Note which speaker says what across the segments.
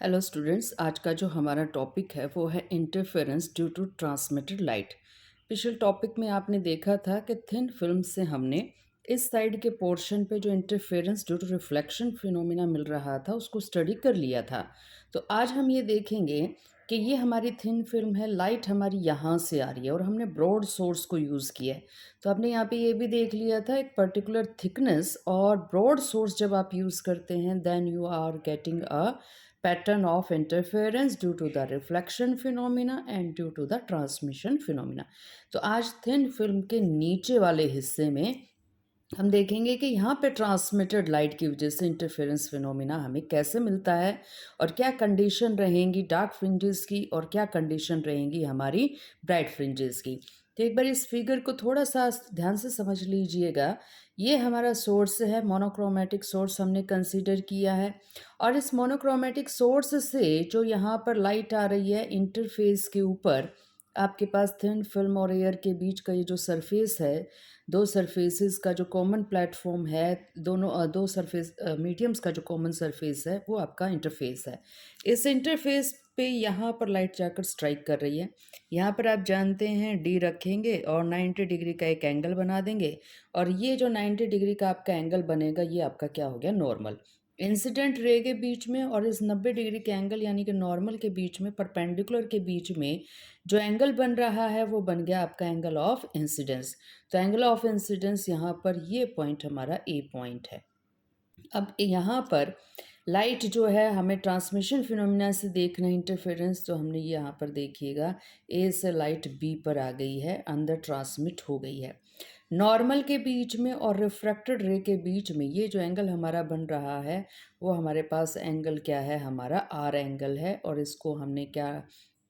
Speaker 1: Hello students, आज का जो हमारा टॉपिक है वो है interference due to transmitted light. पिछले टॉपिक में आपने देखा था कि थिन फिल्म से हमने इस साइड के पोर्शन पे जो interference due to reflection phenomena मिल रहा था उसको स्टडी कर लिया था। तो आज हम ये देखेंगे कि ये हमारी थिन फिल्म है, लाइट हमारी यहाँ से आ रही है और हमने ब्रॉड सोर्स को यूज़ किया है। तो आपने यहाँ पे ये भी देख लिया था एक पर्टिकुलर थिकनेस और ब्रॉड सोर्स जब आप यूज़ करते हैं then you are getting a pattern of interference due to the reflection phenomena and due to the transmission phenomena। तो आज थिन फिल्म के नीचे वाले हिस्से में हम देखेंगे कि यहाँ पे ट्रांसमिटेड लाइट की वजह से इंटरफेरेंस फिनोमिना हमें कैसे मिलता है और क्या कंडीशन रहेंगी डार्क फ्रिंजेस की और क्या कंडीशन रहेंगी हमारी ब्राइट फ्रिंजेस की। तो एक बार इस फिगर को थोड़ा सा ध्यान से समझ लीजिएगा। ये हमारा सोर्स है, मोनोक्रोमेटिक सोर्स हमने कंसीडर किया है और इस मोनोक्रोमेटिक सोर्स से जो यहाँ पर लाइट आ रही है इंटरफेस के ऊपर आपके पास थिन फिल्म और एयर के बीच का ये जो सरफेस है, दो सरफेसेस का जो कॉमन प्लेटफॉर्म है, दोनों दो सरफेस मीडियम्स का जो कॉमन सरफेस है वो आपका इंटरफेस है। इस इंटरफेस पे यहाँ पर लाइट जाकर स्ट्राइक कर रही है। यहाँ पर आप जानते हैं डी रखेंगे और 90 डिग्री का एक एंगल बना देंगे और ये जो 90 डिग्री का आपका एंगल बनेगा ये आपका क्या हो गया, नॉर्मल। इंसिडेंट रे के बीच में और इस 90 डिग्री के एंगल यानी कि नॉर्मल के बीच में, परपेंडिकुलर के बीच में जो एंगल बन रहा है वो बन गया आपका एंगल ऑफ इंसिडेंस। तो एंगल ऑफ इंसिडेंस यहाँ पर ये पॉइंट हमारा ए पॉइंट है। अब यहाँ पर लाइट जो है हमें ट्रांसमिशन फिनोमिना से देखना है इंटरफेरेंस, तो हमने ये यहाँ पर देखिएगा ए से लाइट बी पर आ गई है, अंदर ट्रांसमिट हो गई है। नॉर्मल के बीच में और रिफ्रैक्टेड रे के बीच में ये जो एंगल हमारा बन रहा है वो हमारे पास एंगल क्या है, हमारा आर एंगल है और इसको हमने क्या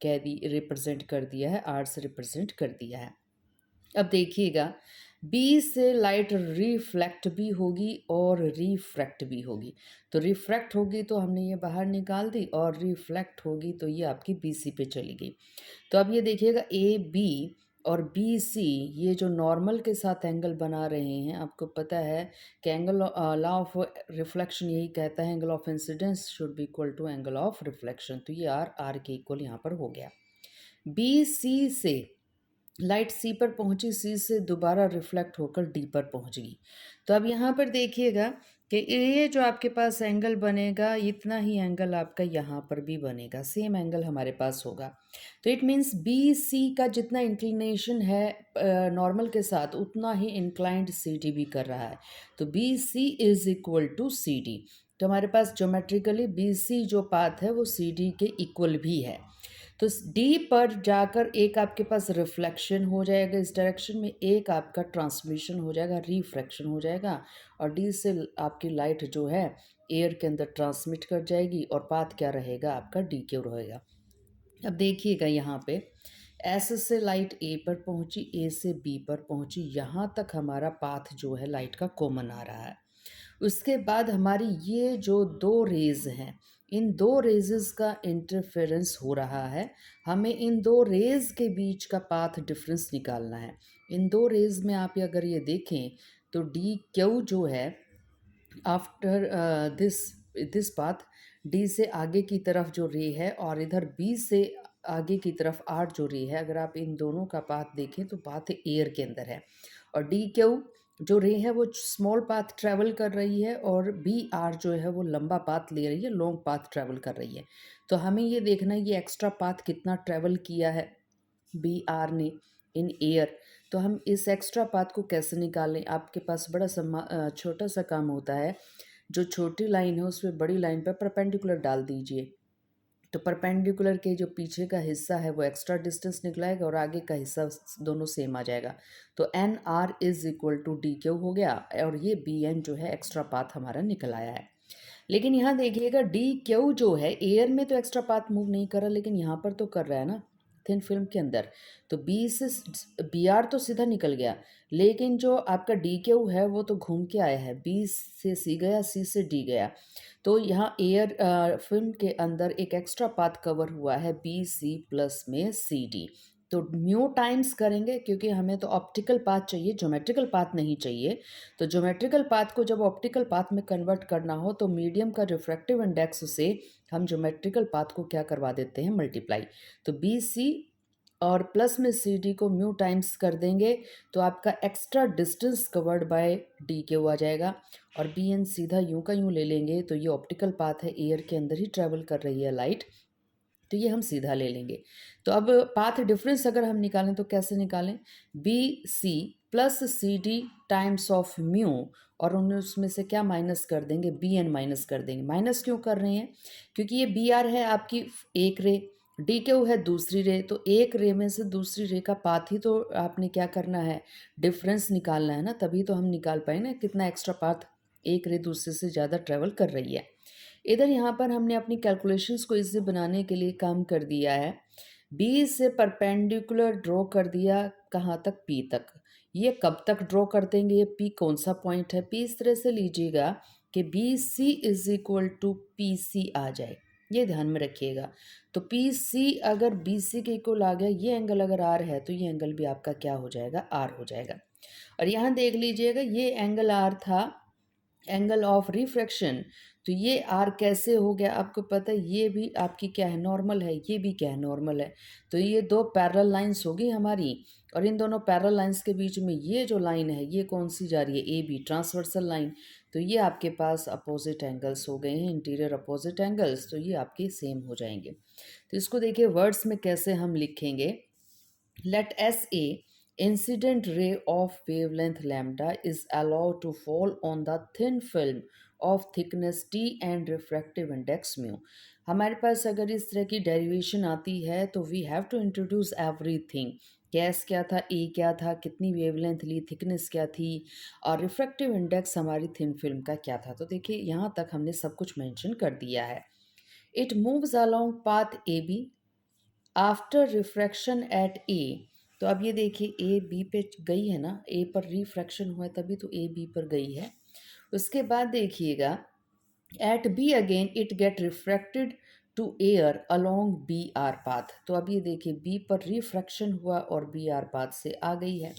Speaker 1: कह दी, रिप्रेजेंट कर दिया है, आर से रिप्रेजेंट कर दिया है। अब देखिएगा बी से लाइट रिफ्लेक्ट भी होगी और रिफ्रैक्ट भी होगी। तो रिफ्रैक्ट होगी तो हमने ये बाहर निकाल दी और रिफ्लेक्ट होगी तो ये आपकी बी सी पे चली गई। तो अब ये देखिएगा ए बी और बी सी ये जो नॉर्मल के साथ एंगल बना रहे हैं, आपको पता है कि एंगल लॉ ऑफ रिफ्लेक्शन यही कहता है angle of incidence should be equal to angle of reflection. तो ये आर आर के इक्वल यहाँ पर हो गया। बी सी से लाइट सी पर पहुंची, सी से दोबारा रिफ्लेक्ट होकर डी पर पहुंच गई। तो अब यहाँ पर देखिएगा कि ये जो आपके पास एंगल बनेगा इतना ही एंगल आपका यहाँ पर भी बनेगा, सेम एंगल हमारे पास होगा। तो इट मीन्स बी सी का जितना इंक्लिनेशन है नॉर्मल के साथ उतना ही इंक्लाइंड सी डी भी कर रहा है। तो B C is equal to C D. तो हमारे पास ज्योमेट्रिकली बी सी जो पाथ है वो सी डी के इक्वल भी है। तो डी पर जाकर एक आपके पास रिफ्लेक्शन हो जाएगा इस डायरेक्शन में, एक आपका ट्रांसमिशन हो जाएगा, रिफ्रैक्शन हो जाएगा और डी से आपकी लाइट जो है एयर के अंदर ट्रांसमिट कर जाएगी और पाथ क्या रहेगा आपका डी क्यू रहेगा। अब देखिएगा यहाँ पे एस से लाइट ए पर पहुँची, ए से बी पर पहुँची, यहाँ तक हमारा पाथ जो है लाइट का कॉमन आ रहा है। उसके बाद हमारी ये जो दो रेज हैं, इन दो रेजेस का इंटरफेरेंस हो रहा है, हमें इन दो रेज के बीच का पाथ डिफरेंस निकालना है। इन दो रेज में आप अगर ये देखें तो डी क्यू जो है आफ्टर दिस पाथ, डी से आगे की तरफ जो रे है और इधर बी से आगे की तरफ आर जो रे है, अगर आप इन दोनों का पाथ देखें तो पाथ एयर के अंदर है और डी क्यू जो रे है वो स्मॉल पाथ ट्रैवल कर रही है और बी आर जो है वो लंबा पाथ ले रही है, लॉन्ग पाथ ट्रैवल कर रही है। तो हमें ये देखना है ये एक्स्ट्रा पाथ कितना ट्रैवल किया है बी आर ने इन एयर। तो हम इस एक्स्ट्रा पाथ को कैसे निकालें, आपके पास बड़ा छोटा सा काम होता है, जो छोटी लाइन है उस पर बड़ी लाइन पर परपेंडिकुलर डाल दीजिए। तो परपेंडिकुलर के जो पीछे का हिस्सा है वो एक्स्ट्रा डिस्टेंस निकलाएगा और आगे का हिस्सा दोनों सेम आ जाएगा। तो N R is equal to D Q हो गया और ये बी एन जो है एक्स्ट्रा पाथ हमारा निकल आया है। लेकिन यहाँ देखिएगा डी क्यू जो है एयर में तो एक्स्ट्रा पाथ मूव नहीं कर रहा, लेकिन यहाँ पर तो कर रहा है ना थिन फिल्म के अंदर। तो बी से बी आर तो सीधा निकल गया, लेकिन जो आपका डी क्यू है वो तो घूम के आया है, बी से सी गया, सी से डी गया। तो यहाँ एयर फिल्म के अंदर एक एक्स्ट्रा पाथ कवर हुआ है बी सी प्लस में सी डी। तो म्यू टाइम्स करेंगे क्योंकि हमें तो ऑप्टिकल पाथ चाहिए, ज्योमेट्रिकल पाथ नहीं चाहिए। तो ज्योमेट्रिकल पाथ को जब ऑप्टिकल पाथ में कन्वर्ट करना हो तो मीडियम का रिफ्रैक्टिव इंडेक्स से हम ज्योमेट्रिकल पाथ को क्या करवा देते हैं, मल्टीप्लाई। तो बी सी और प्लस में सी डी को म्यू टाइम्स कर देंगे तो आपका extra distance covered by D Q आ जाएगा। और बी एन सीधा यूं का यूं ले लेंगे तो ये ऑप्टिकल पाथ है, एयर के अंदर ही ट्रैवल कर रही है लाइट, तो ये हम सीधा ले लेंगे। तो अब पाथ डिफरेंस अगर हम निकालें तो कैसे निकालें, B C plus C D times of mu, और उन्हें उसमें से क्या माइनस कर देंगे, बी एन माइनस कर देंगे। माइनस क्यों कर रहे हैं, क्योंकि ये बी आर है आपकी एक रे, डी क्यू है दूसरी रे, तो एक रे में से दूसरी रे का पाथ ही तो आपने क्या करना है, डिफरेंस निकालना है ना, तभी तो हम निकाल पाए ना कितना एक्स्ट्रा पाथ एक रे दूसरे से ज़्यादा ट्रेवल कर रही है। इधर यहाँ पर हमने अपनी कैलकुलेशंस को इजी बनाने के लिए काम कर दिया है, बी से परपेंडिकुलर ड्रॉ कर दिया कहाँ तक, पी तक। ये कब तक ड्रॉ कर देंगे, ये पी कौन सा पॉइंट है, पी इस तरह से लीजिएगा कि B C is equal to P C आ जाए, ये ध्यान में रखिएगा। तो पी सी अगर बी सी के इक्वल आ गया, ये एंगल अगर आर है तो ये एंगल भी आपका क्या हो जाएगा, आर हो जाएगा। और यहाँ देख लीजिएगा ये एंगल आर था, एंगल ऑफ रिफ्रैक्शन, तो ये आर कैसे हो गया आपको पता है, ये भी आपकी क्या है, नॉर्मल है, ये भी क्या है, नॉर्मल है। तो ये दो पैरेलल लाइंस होगी हमारी, और इन दोनों पैरेलल लाइंस के बीच में ये जो लाइन है ये कौन सी जा रही है, ए बी, ट्रांसवर्सल लाइन। तो ये आपके पास अपोजिट एंगल्स हो गए हैं, इंटीरियर अपोजिट एंगल्स, तो ये आपके सेम हो जाएंगे। तो इसको देखिए वर्ड्स में कैसे हम लिखेंगे, let SA incident ray of wavelength lambda is allowed to fall on the thin film of thickness t and refractive index mu। हमारे पास अगर इस तरह की डेरिवेशन आती है तो we have to introduce everything, guess क्या था, ए क्या था, कितनी वेवलेंथ ली, थिकनेस क्या थी, और रिफ्रैक्टिव इंडेक्स हमारी थिन फिल्म का क्या था। तो देखिए यहाँ तक हमने सब कुछ मेंशन कर दिया है। It moves along path A B after refraction at A. तो अब ये देखिए ए बी पे गई है ना, ए पर रिफ्रैक्शन हुआ है तभी तो ए बी पर गई है। उसके बाद देखिएगा at B again it get refracted to air along B R path. तो अब ये देखिए बी पर रिफ्रैक्शन हुआ और बी आर पाथ से आ गई है,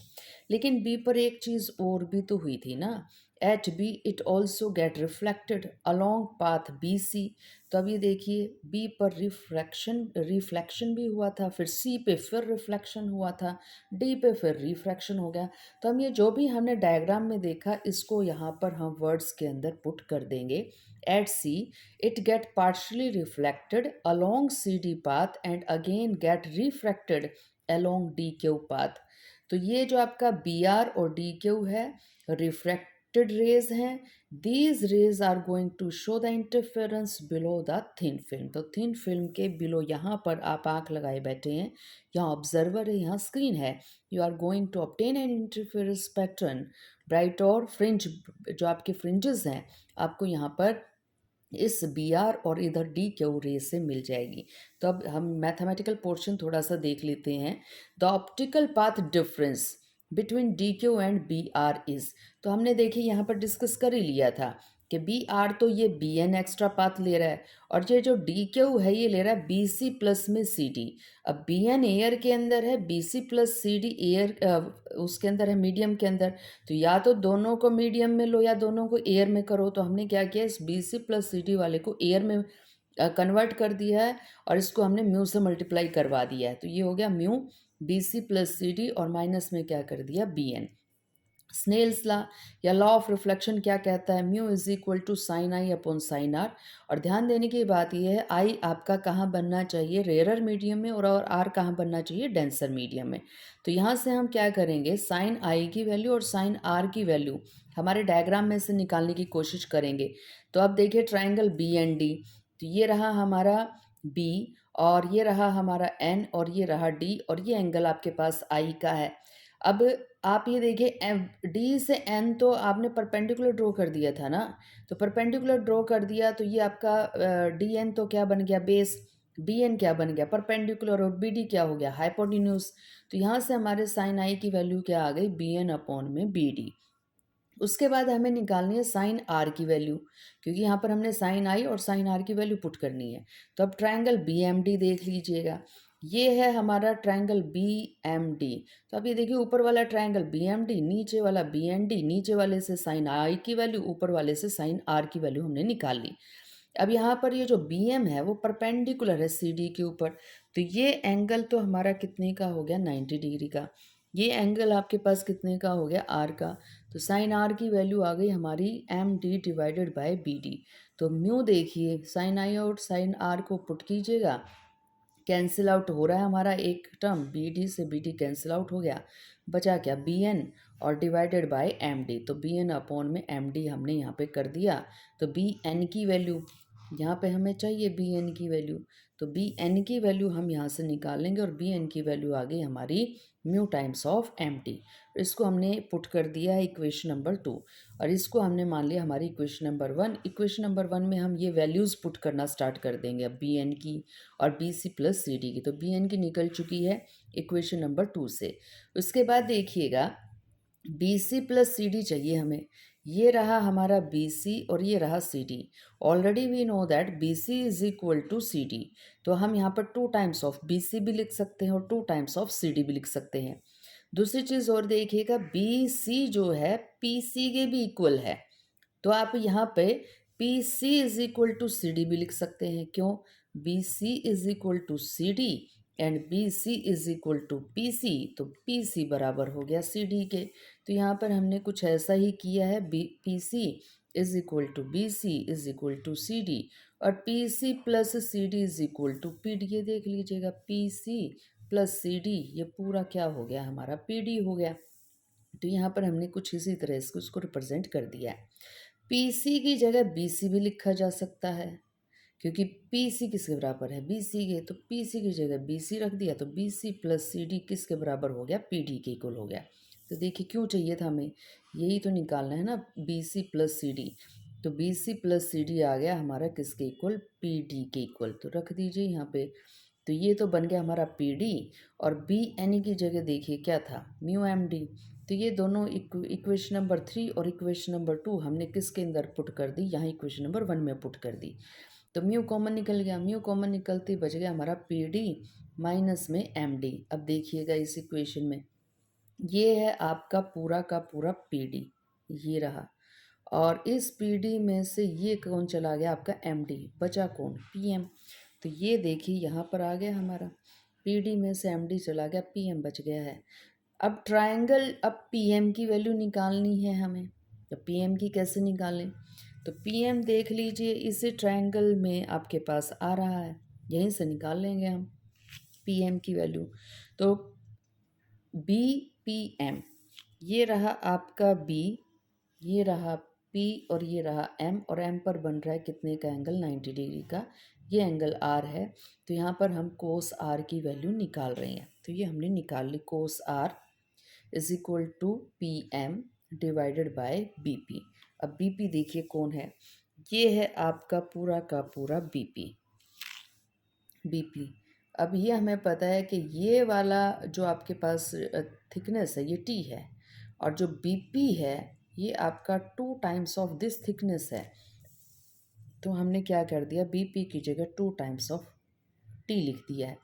Speaker 1: लेकिन बी पर एक चीज़ और भी तो हुई थी ना, at B it also get reflected along path B C. तो अब ये देखिए बी पर रिफ्लेक्शन भी हुआ था, फिर सी पे फिर रिफ्लेक्शन हुआ था, डी पे फिर रिफ्रैक्शन हो गया। तो हम ये जो भी हमने डायग्राम में देखा इसको यहाँ पर हम वर्ड्स के अंदर पुट कर देंगे। At C it get partially reflected along CD path and again get refracted along DQ path। तो ये जो आपका BR और DQ है refracted rays हैं, these rays are going to show the interference below the thin film। तो thin film के below यहाँ पर आप आँख लगाए बैठे हैं, यहाँ ऑब्जर्वर है, यहाँ स्क्रीन है, you are going to obtain an interference pattern bright और फ्रिंज, जो आपके फ्रिंजेस हैं आपको यहाँ पर इस बी आर और इधर डी क्यू रे से मिल जाएगी। तो अब हम मैथमेटिकल पोर्शन थोड़ा सा देख लेते हैं। The optical path difference between D Q and B R is, तो हमने देखिए यहाँ पर डिस्कस कर ही लिया था कि बी आर तो ये बी एन एक्स्ट्रा पाथ ले रहा है, और ये जो डी क्यू है ये ले रहा है बी सी प्लस में सी डी। अब बी एन एयर के अंदर है, B C plus C D air उसके अंदर है, मीडियम के अंदर। तो या तो दोनों को मीडियम में लो या दोनों को एयर में करो। तो हमने क्या किया, इस B C plus C D वाले को एयर में कन्वर्ट कर दिया है और इसको हमने म्यू से मल्टीप्लाई करवा दिया है। तो ये हो गया mu B C plus C D और माइनस में क्या कर दिया, बी एन। स्नेल्स लॉ या लॉ ऑफ रिफ्लेक्शन क्या कहता है, mu is equal to sine I upon sine R. और ध्यान देने की बात यह है आई आपका कहाँ बनना चाहिए, रेयर मीडियम में, और आर कहाँ बनना चाहिए, डेंसर मीडियम में। तो यहाँ से हम क्या करेंगे, साइन आई की वैल्यू और साइन आर की वैल्यू हमारे डायग्राम में से निकालने की कोशिश करेंगे। तो अब देखिए ट्राइंगल बी एंड डी, तो ये रहा हमारा बी और ये रहा हमारा एन और ये रहा डी, और ये एंगल आपके पास आई का है। अब आप ये देखिए डी से एन तो आपने परपेंडिकुलर ड्रॉ कर दिया था ना, तो परपेंडिकुलर ड्रॉ कर दिया तो ये आपका डी एन तो क्या बन गया, बेस, बी एन क्या बन गया, परपेंडिकुलर, और बी डी क्या हो गया, हाइपोटेन्यूज। तो यहाँ से हमारे साइन आई की वैल्यू क्या आ गई, बी एन अपॉन में बी डी। उसके बाद हमें निकालनी है साइन आर की वैल्यू, क्योंकि यहाँ पर हमने साइन आई और साइन आर की वैल्यू पुट करनी है। तो अब ट्रायंगल बी एम डी देख लीजिएगा, ये है हमारा ट्रायंगल बी एम डी। तो अब ये देखिए ऊपर वाला ट्रायंगल बी एम डी, नीचे वाला बी एन डी, नीचे वाले से साइन आई की वैल्यू, ऊपर वाले से साइन आर की वैल्यू हमने निकाल ली। अब यहाँ पर ये जो बी एम है वो परपेंडिकुलर है सी डी के ऊपर, तो ये एंगल तो हमारा कितने का हो गया, 90 डिग्री का। ये एंगल आपके पास कितने का हो गया, आर का। तो साइन आर की वैल्यू आ गई हमारी M D divided by B D. तो म्यू देखिए, साइन आई और साइन आर को पुट कीजिएगा, कैंसिल आउट हो रहा है हमारा एक टर्म, बी डी से बी डी कैंसिल आउट हो गया, बचा क्या, बी एन और डिवाइडेड बाय एम डी। तो बी एन अपॉन में एम डी हमने यहाँ पे कर दिया। तो बी एन की वैल्यू यहाँ पे हमें चाहिए, बी एन की वैल्यू, तो बी एन की वैल्यू हम यहाँ से निकाल लेंगे, और बी एन की वैल्यू आ गई हमारी mu times of M T. इसको हमने पुट कर दिया है इक्वेशन नंबर 2, और इसको हमने मान लिया हमारी इक्वेशन नंबर 1। इक्वेशन नंबर 1 में हम ये वैल्यूज़ पुट करना स्टार्ट कर देंगे अब बी एन की और B C plus C D की। तो बी एन की निकल चुकी है इक्वेशन नंबर 2 से। उसके बाद देखिएगा, B C plus C D चाहिए हमें। ये रहा हमारा बी सी और ये रहा C D. Already we know that B C is equal to C D, तो हम यहाँ पर 2 टाइम्स ऑफ बी सी भी लिख सकते हैं और 2 टाइम्स ऑफ सी डी भी लिख सकते हैं। दूसरी चीज़ और देखिएगा, बी सी जो है पी सी के भी इक्वल है, तो आप यहाँ पे P C is equal to C D भी लिख सकते हैं। क्यों, B C is equal to C D and B C is equal to P C, तो पी सी बराबर हो गया सी डी के। तो यहाँ पर हमने कुछ ऐसा ही किया है, B P C is equal to B C is equal to C D, और P C plus C D is equal to P D. ये देख लीजिएगा, P C plus C D, ये पूरा क्या हो गया हमारा, पी डी हो गया। तो यहाँ पर हमने कुछ इसी तरह इसको उसको रिप्रेजेंट कर दिया है। पीसी की जगह बीसी भी लिखा जा सकता है, क्योंकि पीसी किसके बराबर है, बीसी के। तो पीसी की जगह बीसी रख दिया, तो बीसी प्लस सी डी किसके बराबर हो गया, पीडी के इक्वल हो गया। तो देखिए क्यों चाहिए था हमें, यही तो निकालना है ना, बीसी प्लस सी डी। तो बीसी प्लस सी डी आ गया हमारा किसके इक्वल, पीडी के इक्वल। तो रख दीजिए यहाँ पे। तो ये तो बन गया हमारा पीडी, और बी एन की जगह देखिए क्या था, म्यू एम डी। तो ये दोनों इक्वेशन नंबर 3 और इक्वेशन नंबर 2 हमने किसके अंदर पुट कर दी, यहाँ इक्वेशन नंबर 1 में पुट कर दी। तो म्यू कॉमन निकल गया, म्यू कॉमन निकलते बच गया हमारा पी डी माइनस में एम डी। अब देखिएगा इस इक्वेशन में, ये है आपका पूरा का पूरा पी डी, ये रहा, और इस पी डी में से ये कौन चला गया, आपका एम डी, बचा कौन, पी एम। तो ये देखिए यहाँ पर आ गया हमारा, पी डी में से एम डी चला गया, पी एम बच गया है। अब ट्रायंगल, अब पीएम की वैल्यू निकालनी है हमें, तो पीएम की कैसे निकालें, तो पीएम देख लीजिए इसी ट्रायंगल में आपके पास आ रहा है, यहीं से निकाल लेंगे हम पीएम की वैल्यू। तो बी पी एम, ये रहा आपका बी, ये रहा पी और ये रहा एम, और एम पर बन रहा है कितने का एंगल, 90 डिग्री का। ये एंगल आर है, तो यहाँ पर हम कोस आर की वैल्यू निकाल रहे हैं। तो ये हमने निकाल ली, cos r is equal to P M divided by B P. अब बी पी देखिए कौन है, ये है आपका पूरा का पूरा बी पी, बी पी। अब ये हमें पता है कि ये वाला जो आपके पास थिकनेस है ये टी है, और जो बी पी है ये आपका 2 टाइम्स ऑफ दिस थिकनेस है। तो हमने क्या कर दिया, बी पी की जगह 2 टाइम्स ऑफ टी लिख दिया है।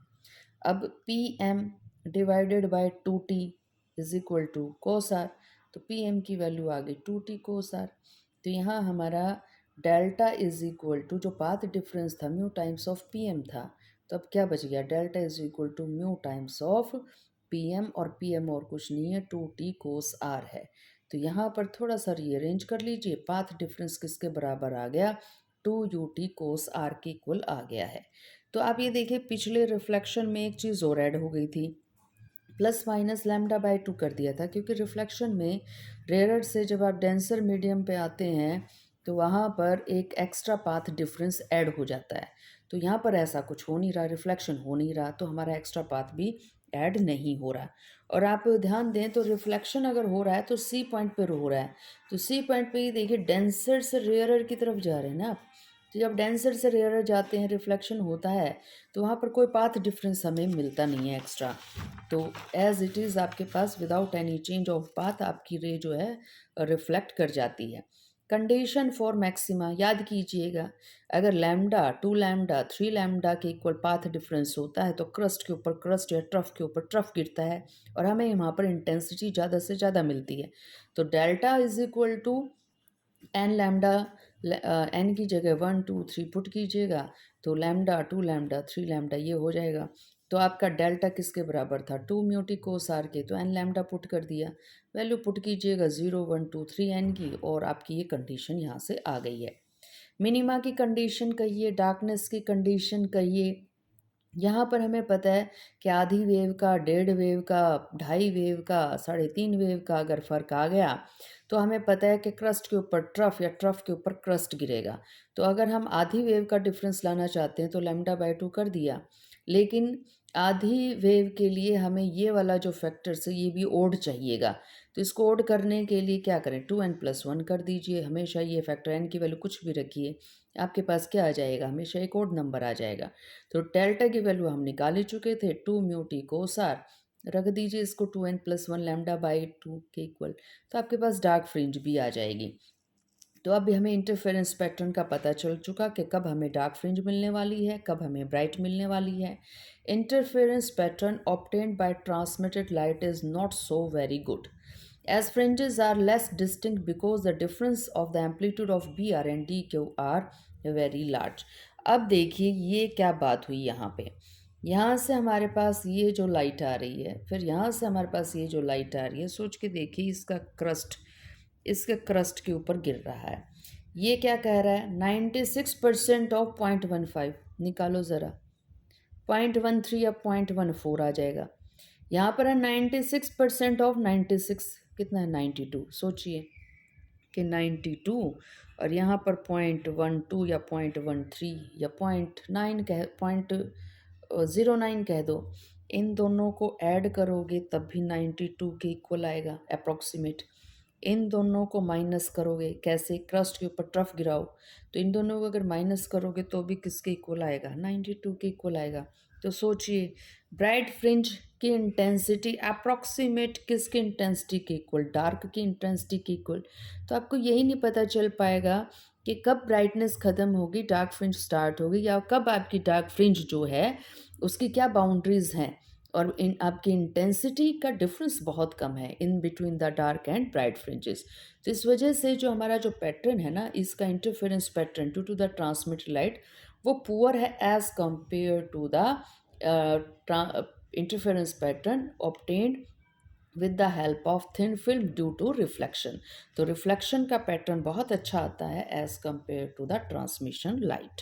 Speaker 1: अब P M divided by 2t is equal to cos R, तो पी एम की वैल्यू आ गई 2t कोस आर। तो यहाँ हमारा डेल्टा इज इक्वल टू, जो पाथ डिफरेंस था mu times of P M था, तो अब क्या बच गया, delta is equal to mu times of P M, और पी एम और कुछ नहीं है, 2t कोस आर है। तो यहाँ पर थोड़ा सा रीअरेंज कर लीजिए, पाथ डिफरेंस किसके बराबर आ गया, 2ut कोस आर के इक्वल आ गया है। तो आप ये देखिए पिछले रिफ्लेक्शन में एक चीज़ और ऐड हो गई थी, प्लस माइनस लैम्डा बाय 2 कर दिया था, क्योंकि रिफ्लेक्शन में रेयर से जब आप डेंसर मीडियम पे आते हैं तो वहाँ पर एक एक्स्ट्रा पाथ डिफरेंस ऐड हो जाता है। तो यहाँ पर ऐसा कुछ हो नहीं रहा, रिफ्लेक्शन हो नहीं रहा, तो हमारा एक्स्ट्रा पाथ भी ऐड नहीं हो रहा। और आप ध्यान दें तो रिफ्लेक्शन अगर हो रहा है तो सी पॉइंट पर हो रहा है, तो सी पॉइंट पे ही देखिए डेंसर से रेयरर की तरफ जा रहे हैं ना आप। तो जब डेंसर से रेयरर जाते हैं, रिफ्लेक्शन होता है, तो वहाँ पर कोई पाथ डिफरेंस हमें मिलता नहीं है एक्स्ट्रा। तो एज इट इज़ आपके पास without any change of path आपकी रे जो है रिफ्लेक्ट कर जाती है। कंडीशन फॉर मैक्सिमा याद कीजिएगा, अगर लैम्डा 2 लैम्डा 3 लैम्डा के इक्वल पाथ डिफरेंस होता है तो क्रस्ट के ऊपर क्रस्ट या ट्रफ के ऊपर ट्रफ गिरता है, और हमें वहाँ पर इंटेंसिटी ज़्यादा से ज़्यादा मिलती है। तो delta is equal to N lambda N की जगह 1 2 3 पुट कीजिएगा तो लैम्डा 2 लैम्डा 3 लैम्डा ये हो जाएगा। तो आपका डेल्टा किसके बराबर था, 2 म्यू टी कोस आर के, तो एन लैम्डा पुट कर दिया। वैल्यू पुट कीजिएगा 0 1 2 3 एन की, और आपकी ये कंडीशन यहाँ से आ गई है। मिनिमा की कंडीशन कहिए, डार्कनेस की कंडीशन कहिए, यहाँ पर हमें पता है कि आधी वेव का, डेढ़ वेव का, ढाई वेव का, 3.5 वेव का अगर फ़र्क आ गया तो हमें पता है कि क्रस्ट के ऊपर ट्रफ या ट्रफ के ऊपर क्रस्ट गिरेगा। तो अगर हम आधी वेव का डिफरेंस लाना चाहते हैं तो लैम्डा बाय 2 कर दिया। लेकिन आधी वेव के लिए हमें ये वाला जो फैक्टर्स है ये भी ओड चाहिएगा। तो इसको ओड करने के लिए क्या करें, 2n+1 कर दीजिए। हमेशा ये फैक्टर n की वैल्यू कुछ भी रखिए, आपके पास क्या आ जाएगा, हमेशा एक ओड नंबर आ जाएगा। तो डेल्टा की वैल्यू हम निकाल ही चुके थे, 2 म्यू टी कोस आर, रख दीजिए इसको 2n+1 लैम्डा बाई 2 के इक्वल, तो आपके पास डार्क फ्रिंज भी आ जाएगी। तो अब हमें इंटरफेरेंस पैटर्न का पता चल चुका कि कब हमें डार्क फ्रिंज मिलने वाली है, कब हमें ब्राइट मिलने वाली है। Interference pattern obtained by transmitted light is not so very good, as fringes are less distinct because the difference of the amplitude of BR and DQ are very large। अब देखिए ये क्या बात हुई यहाँ पे, यहाँ से हमारे पास ये जो लाइट आ रही है, फिर यहाँ से हमारे पास ये जो लाइट आ रही है, सोच के देखिए इसका क्रस्ट, इसके क्रस्ट के ऊपर गिर रहा है। ये क्या कह रहा है, 96% ऑफ 0.15, निकालो ज़रा, 0.13 या 0.14 आ जाएगा। यहाँ पर है 96% ऑफ 96, कितना है 92, सोचिए कि 92, और यहाँ पर 0.12 या 0.13 या 0.9 कह 0.09 कह दो, इन दोनों को ऐड करोगे तब भी 92 के इक्वल आएगा अप्रॉक्सीमेट। इन दोनों को माइनस करोगे, कैसे, क्रस्ट के ऊपर ट्रफ गिराओ, तो इन दोनों को अगर माइनस करोगे तो भी किसके इक्वल आएगा, 92 के इक्वल आएगा। तो सोचिए ब्राइट फ्रिंज की इंटेंसिटी अप्रॉक्सीमेट किसकी इंटेंसिटी के इक्वल, डार्क की इंटेंसिटी के इक्वल। तो आपको यही नहीं पता चल पाएगा कि कब ब्राइटनेस ख़त्म होगी, डार्क फ्रिंज स्टार्ट होगी, या कब आपकी डार्क फ्रिंज जो है उसकी क्या बाउंड्रीज़ हैं, और इन आपकी इंटेंसिटी का डिफरेंस बहुत कम है in between the dark and bright fringes. तो इस वजह से जो हमारा जो पैटर्न है ना, इसका interference pattern due to the transmitted light वो पुअर है as compare to the interference pattern obtained with the help of thin film due to reflection. तो रिफ्लेक्शन का पैटर्न बहुत अच्छा आता है as compare to the transmission light.